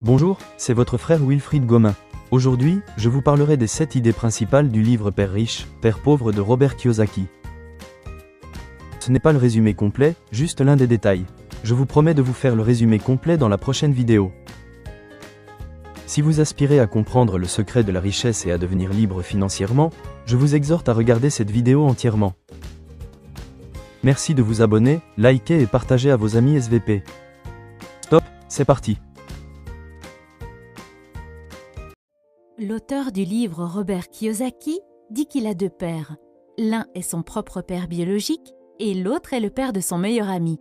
Bonjour, c'est votre frère Wilfried Gomin. Aujourd'hui, je vous parlerai des 7 idées principales du livre Père riche, Père pauvre de Robert Kiyosaki. Ce n'est pas le résumé complet, juste l'un des détails. Je vous promets de vous faire le résumé complet dans la prochaine vidéo. Si vous aspirez à comprendre le secret de la richesse et à devenir libre financièrement, je vous exhorte à regarder cette vidéo entièrement. Merci de vous abonner, liker et partager à vos amis SVP. Stop, c'est parti. L'auteur du livre Robert Kiyosaki dit qu'il a 2 pères. L'un est son propre père biologique et l'autre est le père de son meilleur ami.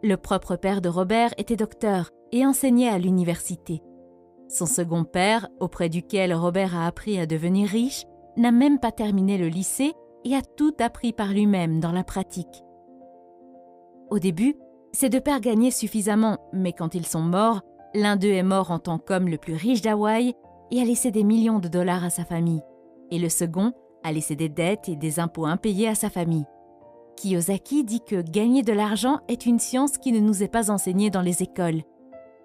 Le propre père de Robert était docteur et enseignait à l'université. Son second père, auprès duquel Robert a appris à devenir riche, n'a même pas terminé le lycée et a tout appris par lui-même dans la pratique. Au début, ces 2 pères gagnaient suffisamment, mais quand ils sont morts, l'un d'eux est mort en tant qu'homme le plus riche d'Hawaï et a laissé des millions de dollars à sa famille, et le second a laissé des dettes et des impôts impayés à sa famille. Kiyosaki dit que gagner de l'argent est une science qui ne nous est pas enseignée dans les écoles.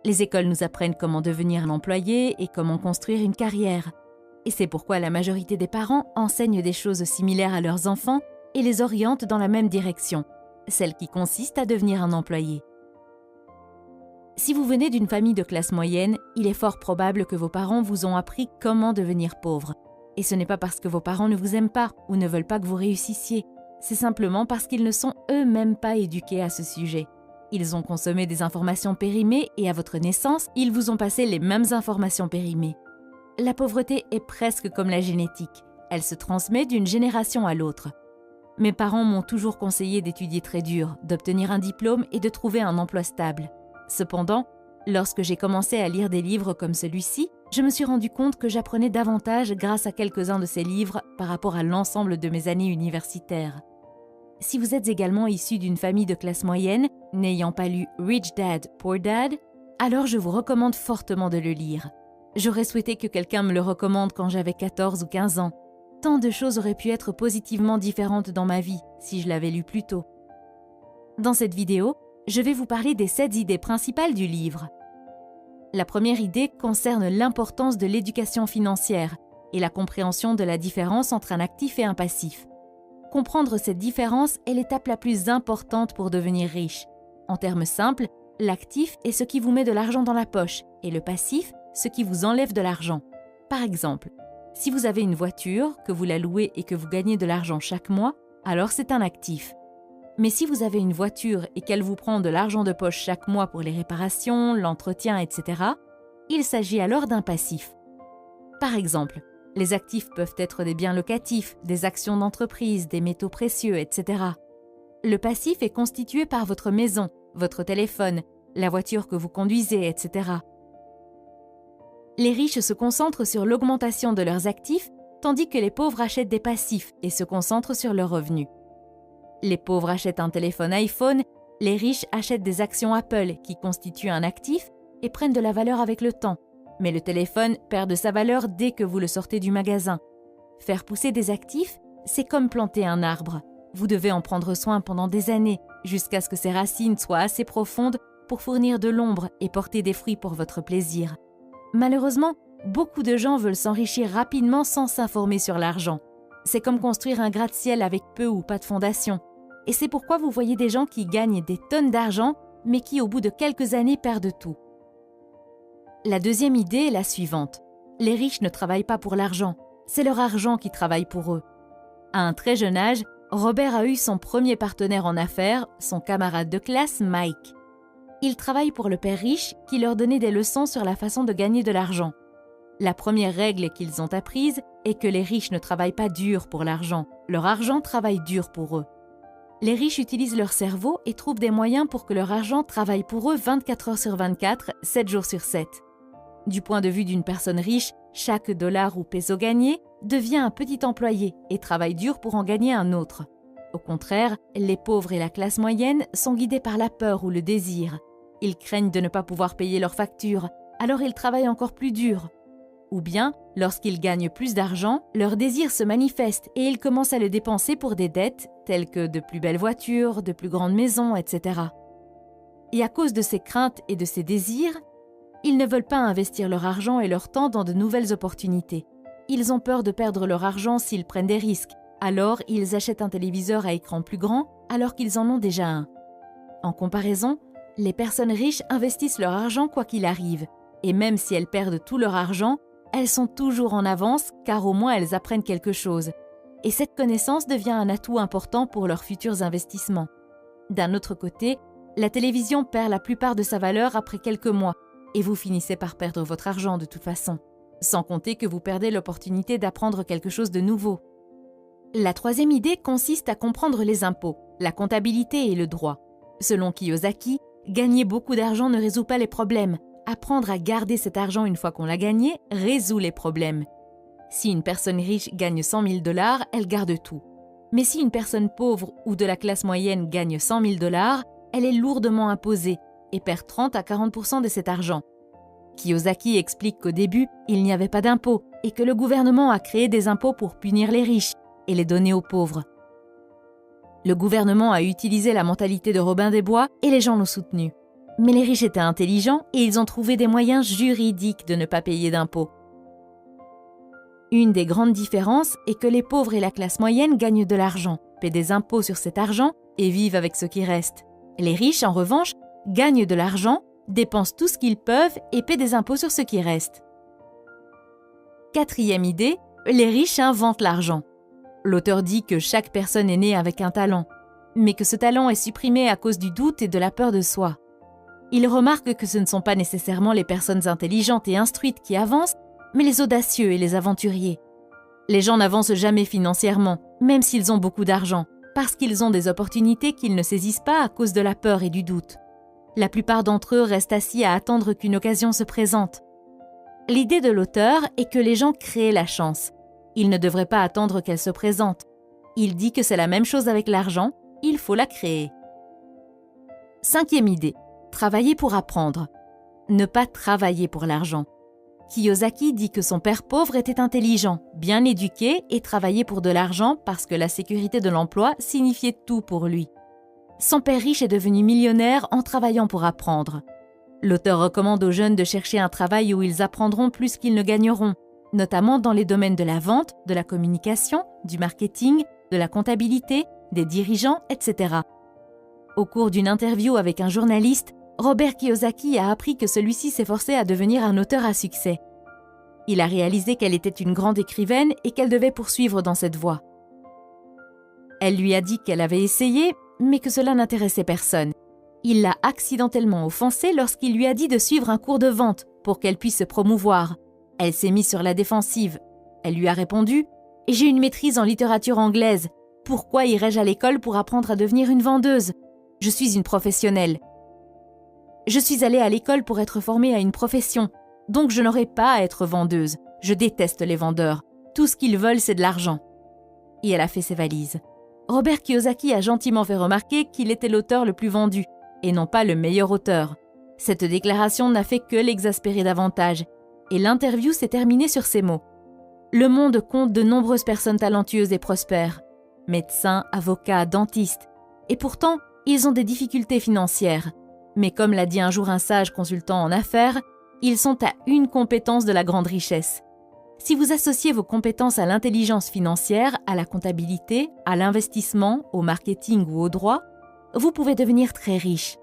Les écoles nous apprennent comment devenir un employé et comment construire une carrière. Et c'est pourquoi la majorité des parents enseignent des choses similaires à leurs enfants et les orientent dans la même direction, celle qui consiste à devenir un employé. Si vous venez d'une famille de classe moyenne, il est fort probable que vos parents vous ont appris comment devenir pauvre. Et ce n'est pas parce que vos parents ne vous aiment pas ou ne veulent pas que vous réussissiez. C'est simplement parce qu'ils ne sont eux-mêmes pas éduqués à ce sujet. Ils ont consommé des informations périmées et à votre naissance, ils vous ont passé les mêmes informations périmées. La pauvreté est presque comme la génétique. Elle se transmet d'une génération à l'autre. Mes parents m'ont toujours conseillé d'étudier très dur, d'obtenir un diplôme et de trouver un emploi stable. Cependant, lorsque j'ai commencé à lire des livres comme celui-ci, je me suis rendu compte que j'apprenais davantage grâce à quelques-uns de ces livres par rapport à l'ensemble de mes années universitaires. Si vous êtes également issu d'une famille de classe moyenne, n'ayant pas lu Rich Dad, Poor Dad, alors je vous recommande fortement de le lire. J'aurais souhaité que quelqu'un me le recommande quand j'avais 14 ou 15 ans. Tant de choses auraient pu être positivement différentes dans ma vie si je l'avais lu plus tôt. Dans cette vidéo, je vais vous parler des 7 idées principales du livre. La première idée concerne l'importance de l'éducation financière et la compréhension de la différence entre un actif et un passif. Comprendre cette différence est l'étape la plus importante pour devenir riche. En termes simples, l'actif est ce qui vous met de l'argent dans la poche et le passif, ce qui vous enlève de l'argent. Par exemple, si vous avez une voiture, que vous la louez et que vous gagnez de l'argent chaque mois, alors c'est un actif. Mais si vous avez une voiture et qu'elle vous prend de l'argent de poche chaque mois pour les réparations, l'entretien, etc., il s'agit alors d'un passif. Par exemple, les actifs peuvent être des biens locatifs, des actions d'entreprise, des métaux précieux, etc. Le passif est constitué par votre maison, votre téléphone, la voiture que vous conduisez, etc. Les riches se concentrent sur l'augmentation de leurs actifs, tandis que les pauvres achètent des passifs et se concentrent sur leurs revenus. Les pauvres achètent un téléphone iPhone, les riches achètent des actions Apple qui constituent un actif et prennent de la valeur avec le temps. Mais le téléphone perd de sa valeur dès que vous le sortez du magasin. Faire pousser des actifs, c'est comme planter un arbre. Vous devez en prendre soin pendant des années, jusqu'à ce que ses racines soient assez profondes pour fournir de l'ombre et porter des fruits pour votre plaisir. Malheureusement, beaucoup de gens veulent s'enrichir rapidement sans s'informer sur l'argent. C'est comme construire un gratte-ciel avec peu ou pas de fondation. Et c'est pourquoi vous voyez des gens qui gagnent des tonnes d'argent, mais qui au bout de quelques années perdent tout. La deuxième idée est la suivante. Les riches ne travaillent pas pour l'argent, c'est leur argent qui travaille pour eux. À un très jeune âge, Robert a eu son premier partenaire en affaires, son camarade de classe Mike. Ils travaillent pour le père riche qui leur donnait des leçons sur la façon de gagner de l'argent. La première règle qu'ils ont apprise est que les riches ne travaillent pas dur pour l'argent, leur argent travaille dur pour eux. Les riches utilisent leur cerveau et trouvent des moyens pour que leur argent travaille pour eux 24 heures sur 24, 7 jours sur 7. Du point de vue d'une personne riche, chaque dollar ou peso gagné devient un petit employé et travaille dur pour en gagner un autre. Au contraire, les pauvres et la classe moyenne sont guidés par la peur ou le désir. Ils craignent de ne pas pouvoir payer leurs factures, alors ils travaillent encore plus dur. Ou bien, lorsqu'ils gagnent plus d'argent, leur désir se manifeste et ils commencent à le dépenser pour des dettes telles que de plus belles voitures, de plus grandes maisons, etc. Et à cause de ces craintes et de ces désirs, Ils ne veulent pas investir leur argent et leur temps dans de nouvelles opportunités. Ils ont peur de perdre leur argent s'ils prennent des risques. Alors, ils achètent un téléviseur à écran plus grand alors qu'ils en ont déjà un. En comparaison, les personnes riches investissent leur argent quoi qu'il arrive. Et même si elles perdent tout leur argent, elles sont toujours en avance car au moins elles apprennent quelque chose. Et cette connaissance devient un atout important pour leurs futurs investissements. D'un autre côté, la télévision perd la plupart de sa valeur après quelques mois et vous finissez par perdre votre argent de toute façon. Sans compter que vous perdez l'opportunité d'apprendre quelque chose de nouveau. La troisième idée consiste à comprendre les impôts, la comptabilité et le droit. Selon Kiyosaki, gagner beaucoup d'argent ne résout pas les problèmes. Apprendre à garder cet argent une fois qu'on l'a gagné résout les problèmes. Si une personne riche gagne 100 000 $, elle garde tout. Mais si une personne pauvre ou de la classe moyenne gagne 100 000 $, elle est lourdement imposée et perd 30 à 40% de cet argent. Kiyosaki explique qu'au début, il n'y avait pas d'impôts et que le gouvernement a créé des impôts pour punir les riches et les donner aux pauvres. Le gouvernement a utilisé la mentalité de Robin des Bois et les gens l'ont soutenu. Mais les riches étaient intelligents et ils ont trouvé des moyens juridiques de ne pas payer d'impôts. Une des grandes différences est que les pauvres et la classe moyenne gagnent de l'argent, paient des impôts sur cet argent et vivent avec ce qui reste. Les riches, en revanche, gagnent de l'argent, dépensent tout ce qu'ils peuvent et paient des impôts sur ce qui reste. Quatrième idée, les riches inventent l'argent. L'auteur dit que chaque personne est née avec un talent, mais que ce talent est supprimé à cause du doute et de la peur de soi. Il remarque que ce ne sont pas nécessairement les personnes intelligentes et instruites qui avancent, mais les audacieux et les aventuriers. Les gens n'avancent jamais financièrement, même s'ils ont beaucoup d'argent, parce qu'ils ont des opportunités qu'ils ne saisissent pas à cause de la peur et du doute. La plupart d'entre eux restent assis à attendre qu'une occasion se présente. L'idée de l'auteur est que les gens créent la chance. Ils ne devraient pas attendre qu'elle se présente. Il dit que c'est la même chose avec l'argent, il faut la créer. Cinquième idée, travailler pour apprendre. Ne pas travailler pour l'argent. Kiyosaki dit que son père pauvre était intelligent, bien éduqué et travaillait pour de l'argent parce que la sécurité de l'emploi signifiait tout pour lui. Son père riche est devenu millionnaire en travaillant pour apprendre. L'auteur recommande aux jeunes de chercher un travail où ils apprendront plus qu'ils ne gagneront, notamment dans les domaines de la vente, de la communication, du marketing, de la comptabilité, des dirigeants, etc. Au cours d'une interview avec un journaliste, Robert Kiyosaki a appris que celui-ci s'efforçait à devenir un auteur à succès. Il a réalisé qu'elle était une grande écrivaine et qu'elle devait poursuivre dans cette voie. Elle lui a dit qu'elle avait essayé, mais que cela n'intéressait personne. Il l'a accidentellement offensée lorsqu'il lui a dit de suivre un cours de vente pour qu'elle puisse se promouvoir. Elle s'est mise sur la défensive. Elle lui a répondu « J'ai une maîtrise en littérature anglaise. Pourquoi irais-je à l'école pour apprendre à devenir une vendeuse ? Je suis une professionnelle. Je suis allée à l'école pour être formée à une profession, donc je n'aurai pas à être vendeuse. Je déteste les vendeurs. Tout ce qu'ils veulent, c'est de l'argent. » Et elle a fait ses valises. Robert Kiyosaki a gentiment fait remarquer qu'il était l'auteur le plus vendu, et non pas le meilleur auteur. Cette déclaration n'a fait que l'exaspérer davantage, et l'interview s'est terminée sur ces mots. Le monde compte de nombreuses personnes talentueuses et prospères, médecins, avocats, dentistes, et pourtant, ils ont des difficultés financières. Mais comme l'a dit un jour un sage consultant en affaires, ils sont à une compétence de la grande richesse. Si vous associez vos compétences à l'intelligence financière, à la comptabilité, à l'investissement, au marketing ou au droit, vous pouvez devenir très riche.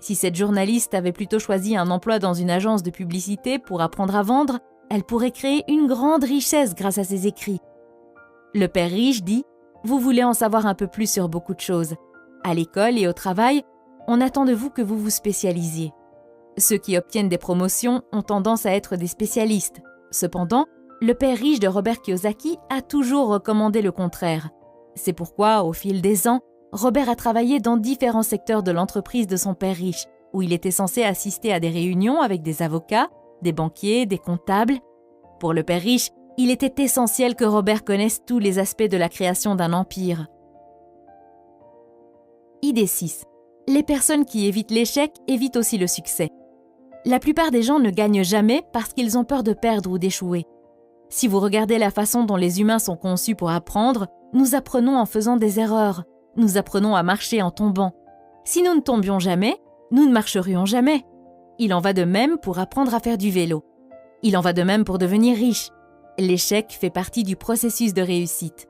Si cette journaliste avait plutôt choisi un emploi dans une agence de publicité pour apprendre à vendre, elle pourrait créer une grande richesse grâce à ses écrits. Le père riche dit « Vous voulez en savoir un peu plus sur beaucoup de choses. À l'école et au travail, on attend de vous que vous vous spécialisiez. Ceux qui obtiennent des promotions ont tendance à être des spécialistes. Cependant, le père riche de Robert Kiyosaki a toujours recommandé le contraire. C'est pourquoi, au fil des ans, Robert a travaillé dans différents secteurs de l'entreprise de son père riche, où il était censé assister à des réunions avec des avocats, des banquiers, des comptables. Pour le père riche, il était essentiel que Robert connaisse tous les aspects de la création d'un empire. Idée 6. Les personnes qui évitent l'échec évitent aussi le succès. La plupart des gens ne gagnent jamais parce qu'ils ont peur de perdre ou d'échouer. Si vous regardez la façon dont les humains sont conçus pour apprendre, nous apprenons en faisant des erreurs. Nous apprenons à marcher en tombant. Si nous ne tombions jamais, nous ne marcherions jamais. Il en va de même pour apprendre à faire du vélo. Il en va de même pour devenir riche. L'échec fait partie du processus de réussite.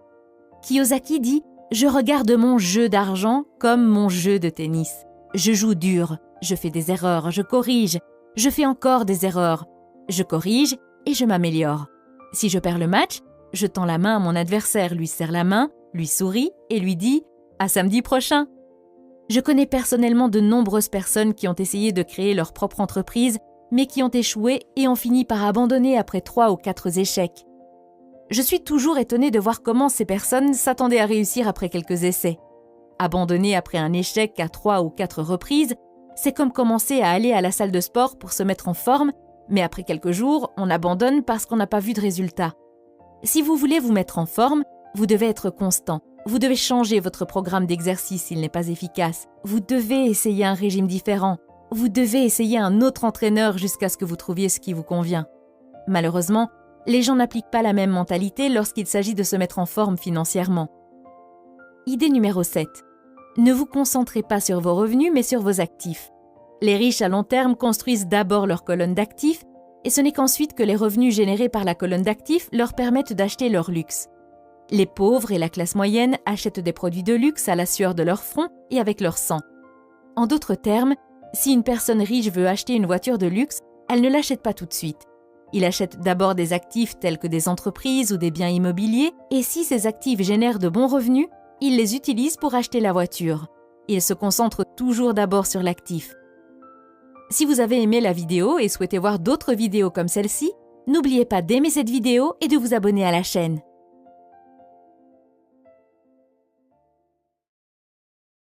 Kiyosaki dit « Je regarde mon jeu d'argent comme mon jeu de tennis. Je joue dur, je fais des erreurs, je corrige, je fais encore des erreurs. Je corrige et je m'améliore. Si je perds le match, je tends la main à mon adversaire, lui serre la main, lui sourit et lui dis « À samedi prochain ». Je connais personnellement de nombreuses personnes qui ont essayé de créer leur propre entreprise, mais qui ont échoué et ont fini par abandonner après 3 ou 4 échecs. Je suis toujours étonnée de voir comment ces personnes s'attendaient à réussir après quelques essais. Abandonner après un échec à 3 ou 4 reprises, c'est comme commencer à aller à la salle de sport pour se mettre en forme, mais après quelques jours, on abandonne parce qu'on n'a pas vu de résultat. Si vous voulez vous mettre en forme, vous devez être constant. Vous devez changer votre programme d'exercice s'il n'est pas efficace. Vous devez essayer un régime différent. Vous devez essayer un autre entraîneur jusqu'à ce que vous trouviez ce qui vous convient. Malheureusement, les gens n'appliquent pas la même mentalité lorsqu'il s'agit de se mettre en forme financièrement. Idée numéro 7. Ne vous concentrez pas sur vos revenus, mais sur vos actifs. Les riches à long terme construisent d'abord leur colonne d'actifs, et ce n'est qu'ensuite que les revenus générés par la colonne d'actifs leur permettent d'acheter leur luxe. Les pauvres et la classe moyenne achètent des produits de luxe à la sueur de leur front et avec leur sang. En d'autres termes, si une personne riche veut acheter une voiture de luxe, elle ne l'achète pas tout de suite. Il achète d'abord des actifs tels que des entreprises ou des biens immobiliers, et si ces actifs génèrent de bons revenus, il les utilise pour acheter la voiture. Il se concentre toujours d'abord sur l'actif. Si vous avez aimé la vidéo et souhaitez voir d'autres vidéos comme celle-ci, n'oubliez pas d'aimer cette vidéo et de vous abonner à la chaîne.